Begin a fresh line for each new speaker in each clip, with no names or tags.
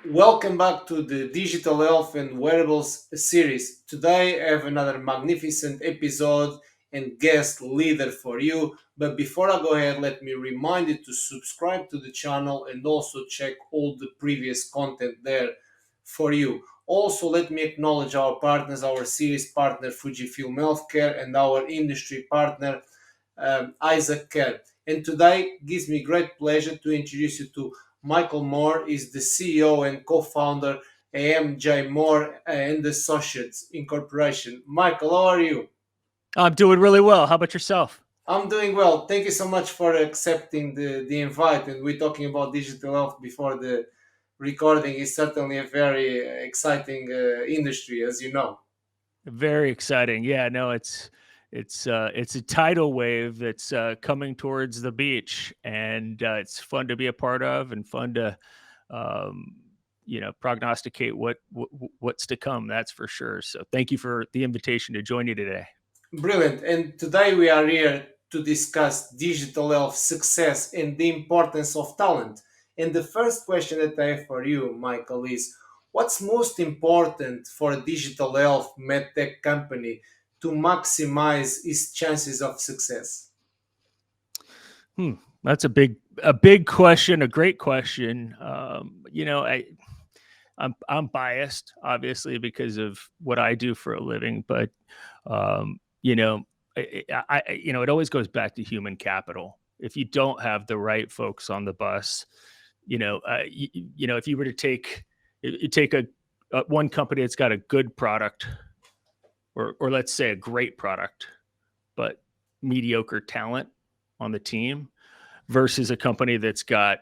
Welcome back to the Digital Health and Wearables series. Today I have another magnificent episode and guest leader for you. But before I go ahead, let me remind you to subscribe to the channel and also check all the previous content there for you. Also, let me acknowledge our partners, our series partner Fujifilm Healthcare and our industry partner Isaac Kerr. And today gives me great pleasure to introduce you to Michael Moore. Is the CEO and co-founder AMJ Moore and Associates Incorporation. Michael, how are you?
I'm doing really well. How about yourself?
I'm doing well. Thank you so much for accepting the invite. And we're talking about digital health before the recording. Is certainly a very exciting industry, as you know.
Very exciting. Yeah, no, it's a tidal wave that's coming towards the beach, and it's fun to be a part of, and fun to um, prognosticate what's to come. That's for sure. So thank you for the invitation to join you today.
Brilliant. And today we are here to discuss digital health success and the importance of talent. And the first question that I have for you, Michael, is what's most important for a digital health medtech company to maximize its chances of success?
Hmm, that's a big question, a great question. I'm biased, obviously, because of what I do for a living, but um, you know, it always goes back to human capital. If you don't have the right folks on the bus, if you were to take a one company that's got a good product, or let's say a great product, but mediocre talent on the team, versus a company that's got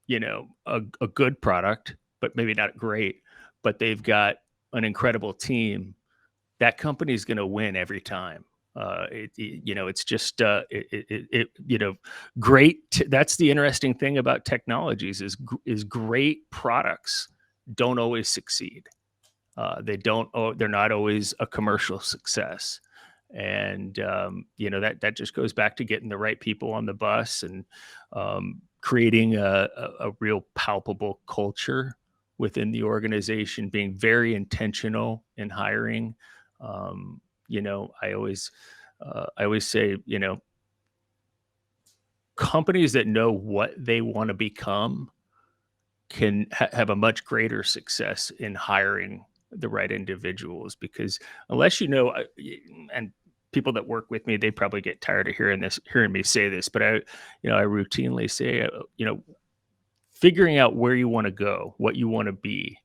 a good product, but maybe not great, but they've got an incredible team, that company is going to win every time. It's just great. That's the interesting thing about technologies is great products don't always succeed. They don't. They're not always a commercial success, and that just goes back to getting the right people on the bus and creating a real palpable culture within the organization, being very intentional in hiring. Um, I always say, companies that know what they want to become can have a much greater success in hiring the right individuals, because unless and people that work with me, they probably get tired of hearing me say this, but I routinely say, figuring out where you want to go, what you want to be,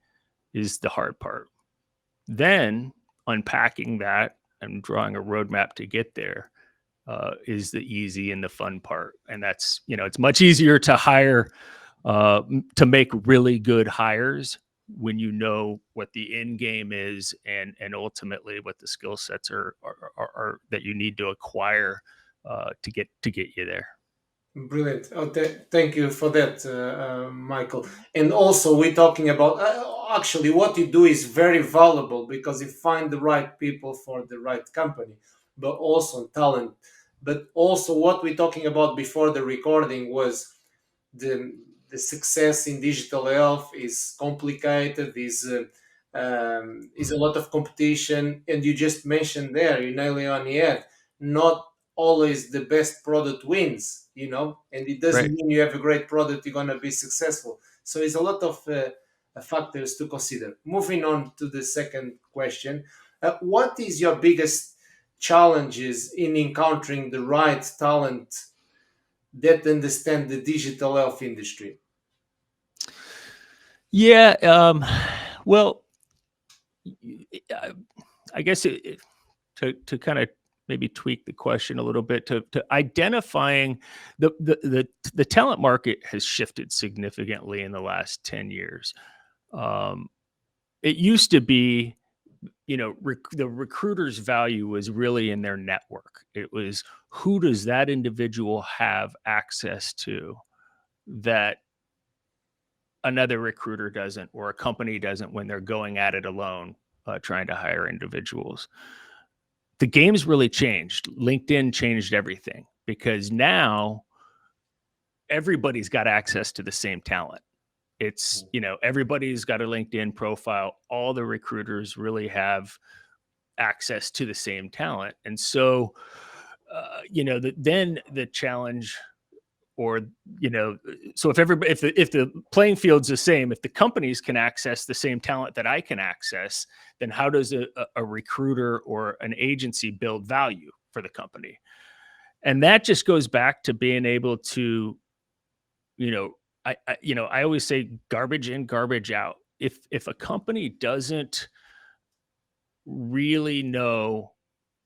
is the hard part. Then unpacking that and drawing a roadmap to get there is the easy and the fun part. And that's, it's much easier to hire, to make really good hires when you know what the end game is, and ultimately what the skill sets are that you need to acquire to get you there.
Brilliant. Oh, thank you for that, Michael. And also, we're talking about actually what you do is very valuable because you find the right people for the right company, but also talent. But also, what we're talking about before the recording was the the success in digital health is complicated. Is a lot of competition, and you just mentioned there, you nail it on the head. Not always the best product wins, and it doesn't
Right.
mean you have a great product, you're going to be successful. So it's a lot of factors to consider. Moving on to the second question, what is your biggest challenges in encountering the right talent that understand the digital health industry?
Yeah. Well, I I guess to kind of maybe tweak the question a little bit, to identifying the talent market has shifted significantly in the last 10 years. Um, it used to be, the recruiter's value was really in their network. It was, who does that individual have access to that another recruiter doesn't, or a company doesn't, when they're going at it alone, trying to hire individuals. The game's really changed. LinkedIn changed everything, because now everybody's got access to the same talent. It's, everybody's got a LinkedIn profile. All the recruiters really have access to the same talent. And so, then the challenge, or, so if the playing field's the same, if the companies can access the same talent that I can access, then how does a recruiter or an agency build value for the company? And that just goes back to being able to, you know, I always say garbage in, garbage out. If a company doesn't really know,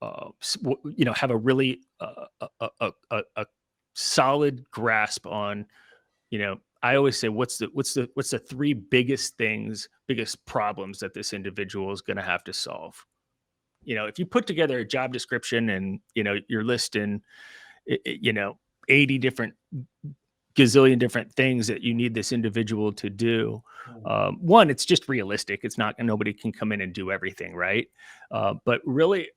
have a really a solid grasp on, I always say, what's the three biggest problems that this individual is going to have to solve? If you put together a job description and you're listing, 80 different gazillion different things that you need this individual to do. One, it's just realistic. It's not, nobody can come in and do everything, right? But really,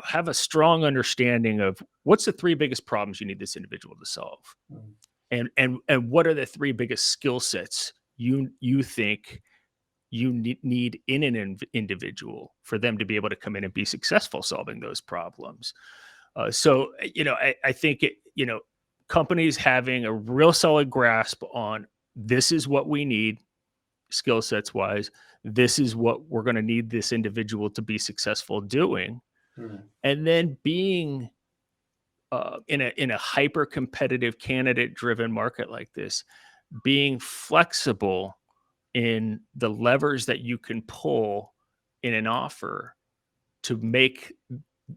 have a strong understanding of what's the three biggest problems you need this individual to solve, and what are the three biggest skill sets you think you need in an individual for them to be able to come in and be successful solving those problems. So, I think companies having a real solid grasp on, this is what we need skill sets wise. This is what we're going to need this individual to be successful doing. And then being in a hyper competitive candidate driven market like this, being flexible in the levers that you can pull in an offer to make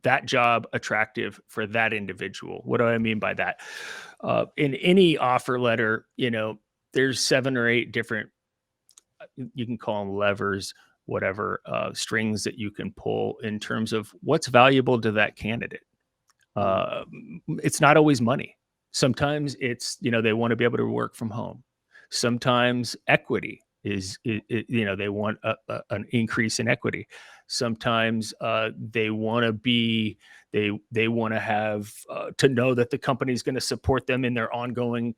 that job attractive for that individual. What do I mean by that? In any offer letter, there's 7 or 8 different, you can call them levers, whatever, strings that you can pull in terms of what's valuable to that candidate. It's not always money. Sometimes it's, they want to be able to work from home. Sometimes equity is, they want an increase in equity. Sometimes they want to be, they want to have to know that the company is going to support them in their ongoing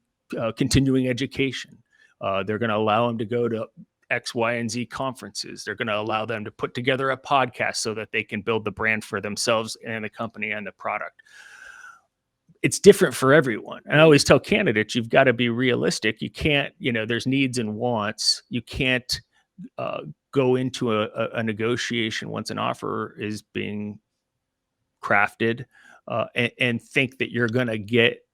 continuing education. They're going to allow them to go to X, Y, and Z conferences. They're going to allow them to put together a podcast so that they can build the brand for themselves and the company and the product. It's different for everyone. And I always tell candidates, you've got to be realistic. You can't, there's needs and wants. You can't go into a negotiation once an offer is being crafted and think that you're going to get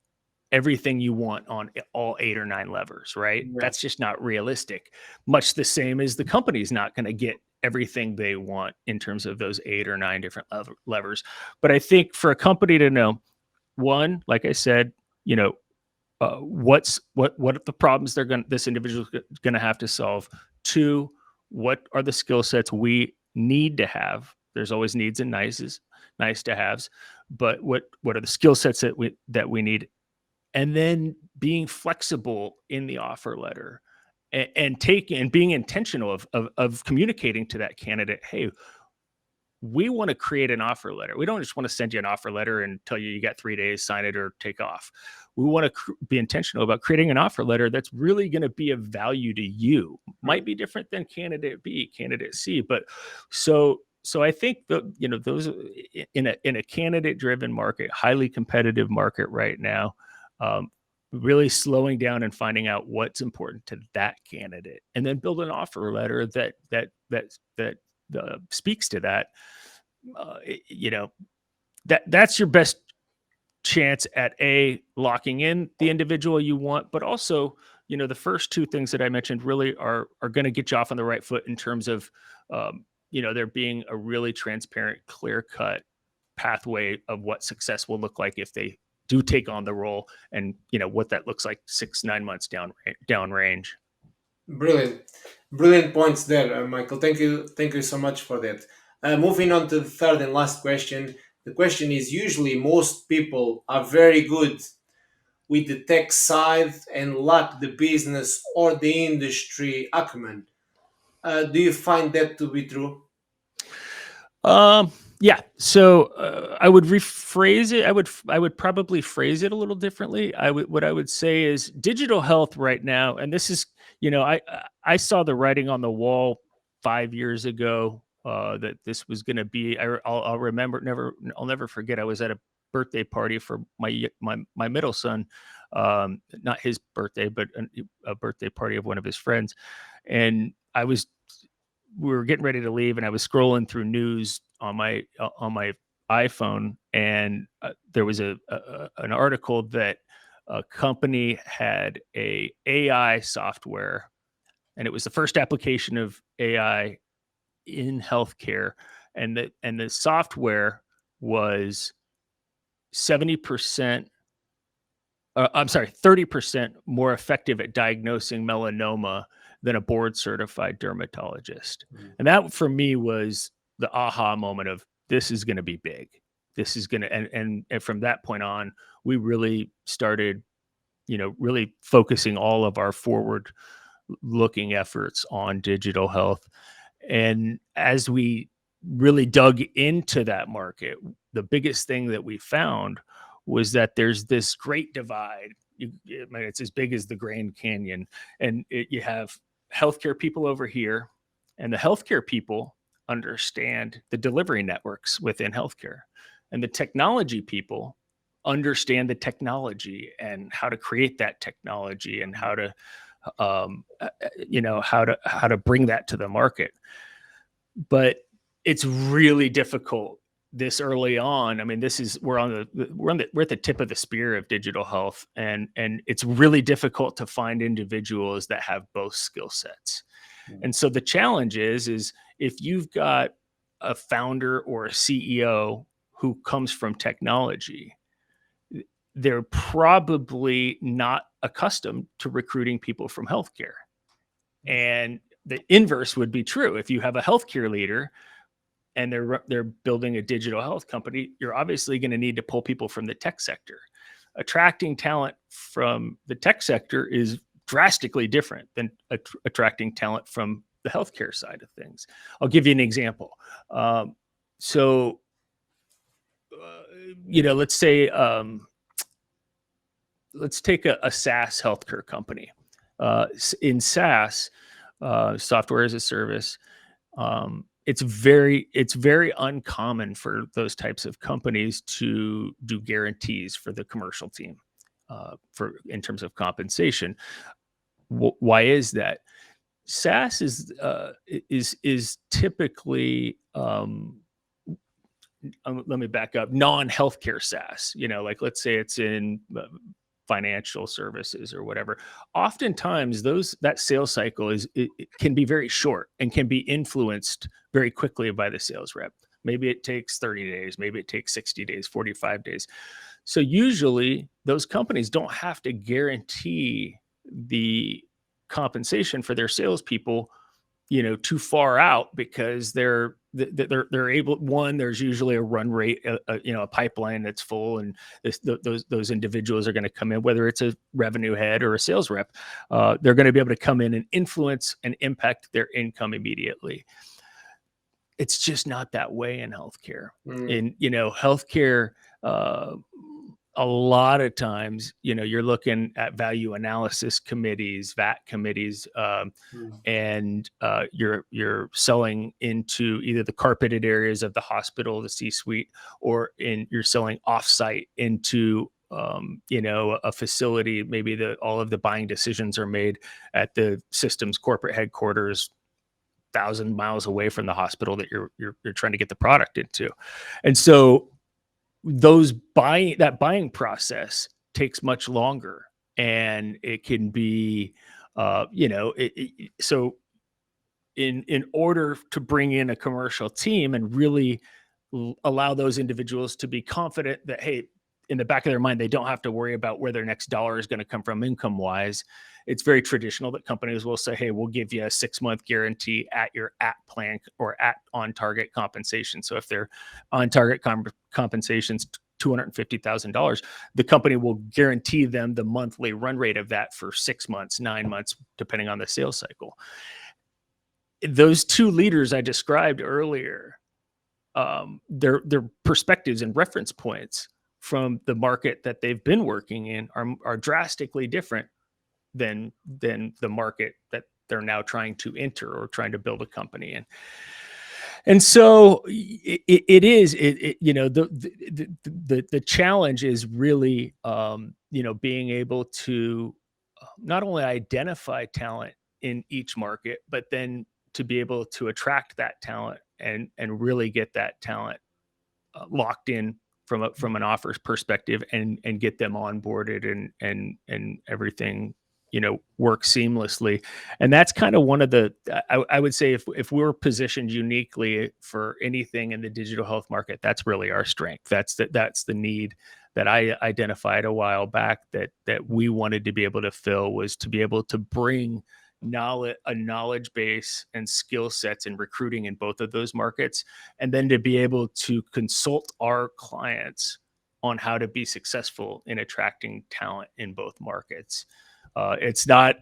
everything you want on all 8 or 9 levers, right?
Yeah.
That's just not realistic. Much the same as the company's not going to get everything they want in terms of those 8 or 9 different levers. But I think for a company to know, one, like I said, what are the problems this individual is going to have to solve. 2, what are the skill sets we need to have? There's always needs and nice to haves, but what are the skill sets that we need? And then being flexible in the offer letter and being intentional of communicating to that candidate, hey, we want to create an offer letter. We don't just want to send you an offer letter and tell you got 3 days, sign it or take off. We want to be intentional about creating an offer letter that's really going to be of value to you. Might be different than candidate B, candidate C, but so I think that, those in a candidate driven market, highly competitive market right now, really slowing down and finding out what's important to that candidate, and then build an offer letter that speaks to that. That's your best chance at locking in the individual you want, but also, the first 2 things that I mentioned really are going to get you off on the right foot in terms of, there being a really transparent, clear cut pathway of what success will look like if they do take on the role, and what that looks like 6-9 months down range.
Brilliant points there, Michael. Thank you so much for that. Moving on to the third and last question. The question is, usually most people are very good with the tech side and lack the business or the industry acumen. Do you find that to be true?
Yeah. So I would rephrase it. I would probably phrase it a little differently. What I would say is digital health right now, and this is, I saw the writing on the wall 5 years ago that this was going to be. I'll remember I'll never forget. I was at a birthday party for my middle son, not his birthday, but a birthday party of one of his friends, and we were getting ready to leave, and I was scrolling through news on my iPhone, and there was an article that a company had a AI software, and it was the first application of AI in healthcare, and the software was 70%. I'm sorry, 30% more effective at diagnosing melanoma than a board certified dermatologist.
Mm.
And that for me was the aha moment of this is going to be big. This is going to, and from that point on, we really started, really focusing all of our forward looking efforts on digital health. And as we really dug into that market, the biggest thing that we found was that there's this great divide. I mean, it's as big as the Grand Canyon, and you have healthcare people over here, and the healthcare people understand the delivery networks within healthcare, and the technology people understand the technology and how to create that technology and how to how to bring that to the market. But it's really difficult this early on. I mean, this is we're at the tip of the spear of digital health, and it's really difficult to find individuals that have both skill sets.
Mm.
And so the challenge is if you've got a founder or a CEO who comes from technology, they're probably not accustomed to recruiting people from healthcare. And the inverse would be true. If you have a healthcare leader and they're building a digital health company, you're obviously going to need to pull people from the tech sector. Attracting talent from the tech sector is drastically different than attracting talent from the healthcare side of things. I'll give you an example. So, let's say, let's take a SaaS healthcare company. In SaaS, software as a service, it's very uncommon for those types of companies to do guarantees for the commercial team for in terms of compensation. Why is that? SaaS is typically let me back up, non-healthcare SaaS. Like let's say it's in financial services or whatever. Oftentimes that sales cycle it can be very short and can be influenced very quickly by the sales rep. Maybe it takes 30 days, maybe it takes 60 days, 45 days. So usually those companies don't have to guarantee the compensation for their salespeople too far out, because they're able. One, there's usually a run rate, a pipeline that's full, and those individuals are going to come in, whether it's a revenue head or a sales rep. They're going to be able to come in and influence and impact their income immediately. It's just not that way in healthcare.
Mm.
In healthcare, a lot of times, you're looking at value analysis committees, VAT committees,
Mm.
and you're selling into either the carpeted areas of the hospital, the C-suite, or you're selling offsite into a facility. Maybe all of the buying decisions are made at the system's corporate headquarters, 1,000 miles away from the hospital that you're trying to get the product into. And so that buying process takes much longer, and it can be so in order to bring in a commercial team and really allow those individuals to be confident that, hey, in the back of their mind, they don't have to worry about where their next dollar is going to come from income wise. It's very traditional that companies will say, hey, we'll give you a 6-month guarantee at your at plan or at on target compensation. So if their on target compensation's $250,000, the company will guarantee them the monthly run rate of that for 6 months, 9 months, depending on the sales cycle. Those two leaders I described earlier, their perspectives and reference points from the market that they've been working in are drastically different than the market that they're now trying to enter or trying to build a company in. And so it is the challenge is really being able to not only identify talent in each market, but then to be able to attract that talent and really get that talent locked in from an offers perspective and get them onboarded and everything work seamlessly. And that's kind of one of the I would say if we're positioned uniquely for anything in the digital health market, that's really our strength. That's the need that I identified a while back that we wanted to be able to fill, was to be able to bring knowledge base and skill sets in recruiting in both of those markets, and then to be able to consult our clients on how to be successful in attracting talent in both markets. It's not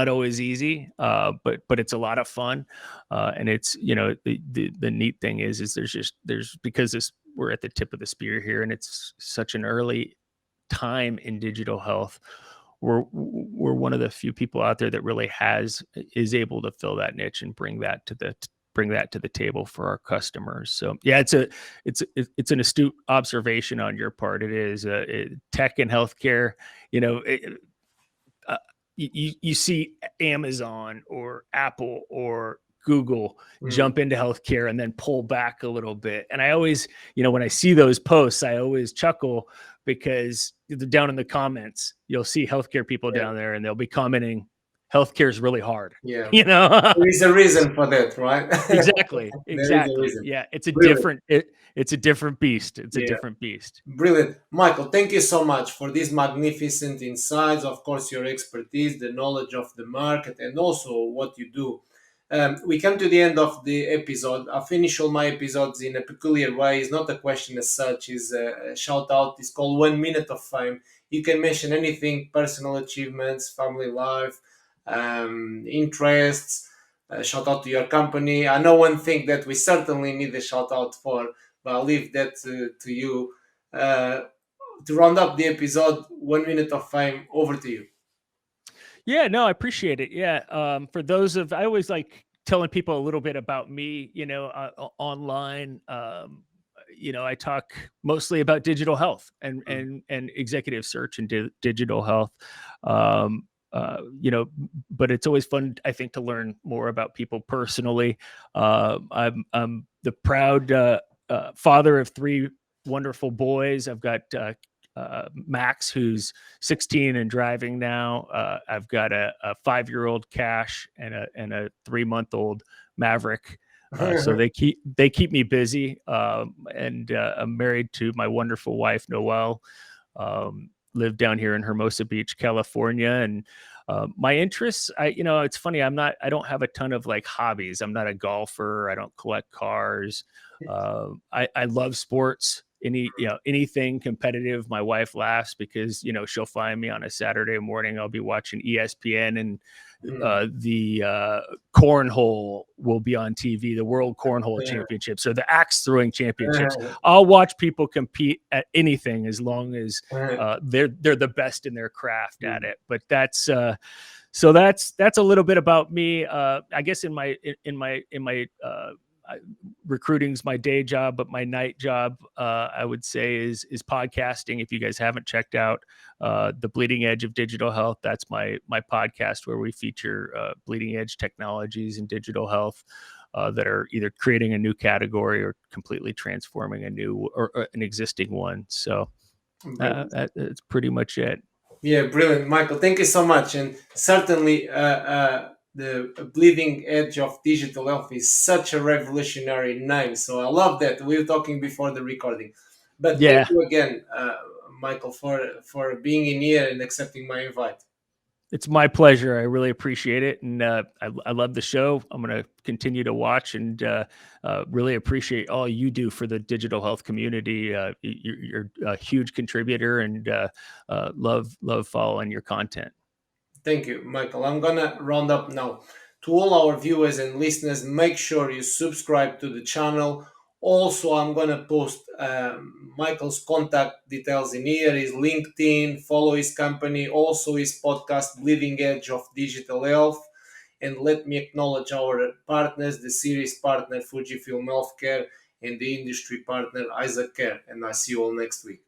always easy, but it's a lot of fun. And it's, the neat thing is there's because we're at the tip of the spear here, and it's such an early time in digital health. We're one of the few people out there that really is able to fill that niche and bring that to the table for our customers. So yeah, it's an astute observation on your part. It is tech and healthcare. You see Amazon or Apple or Google jump into healthcare and then pull back a little bit. And I always, when I see those posts, I always chuckle, because down in the comments, you'll see healthcare people down there, and they'll be commenting, "Healthcare is really hard."
Yeah.
There
is a reason for that, right?
exactly.
There is a reason.
Yeah, it's a
Brilliant.
different beast. It's a
Yeah.
different beast.
Brilliant. Michael, thank you so much for these magnificent insights. Of course, your expertise, the knowledge of the market, and also what you do. We come to the end of the episode. I finish all my episodes in a peculiar way. It's not a question as such, it's a shout out. It's called 1 minute of fame. You can mention anything: personal achievements, family life, interests. Shout out to your company. I know one thing that we certainly need a shout out for, but I'll leave that to you. Uh, to round up the episode, 1 minute of fame, over to you.
Yeah, no, I appreciate it. Yeah. For I always like telling people a little bit about me, online. I talk mostly about digital health and executive search and digital health. Um, but it's always fun, I think, to learn more about people personally. I'm the proud father of three wonderful boys. I've got Max, who's 16 and driving now. I've got a 5-year-old Cash and a 3-month-old Maverick. So they keep me busy. And I'm married to my wonderful wife, Noelle. Live down here in Hermosa Beach, California. And my interests, it's funny. I don't have a ton of like hobbies. I'm not a golfer. I don't collect cars. I love sports. Anything competitive. My wife laughs because, she'll find me on a Saturday morning. I'll be watching ESPN, and the cornhole will be on TV, the World Cornhole Championships or the axe throwing championships. I'll watch people compete at anything as long as they're the best in their craft at it. But that's a little bit about me. I guess in my recruiting's my day job, but my night job, I would say, is podcasting. If you guys haven't checked out the Bleeding Edge of Digital Health, that's my podcast where we feature bleeding edge technologies in digital health that are either creating a new category or completely transforming a new or an existing one. So that's pretty much it.
Yeah, brilliant, Michael. Thank you so much. And certainly, the bleeding edge of digital health is such a revolutionary name. So I love that. We were talking before the recording. But thank you again, Michael, for being in here and accepting my invite.
It's my pleasure. I really appreciate it. And I love the show. I'm going to continue to watch and really appreciate all you do for the digital health community. You're a huge contributor, and love following your content.
Thank you, Michael. I'm going to round up now. To all our viewers and listeners, make sure you subscribe to the channel. Also, I'm going to post Michael's contact details in here, his LinkedIn, follow his company, also his podcast, Bleeding Edge of Digital Health. And let me acknowledge our partners, the series partner Fujifilm Healthcare and the industry partner Isaac Care. And I see you all next week.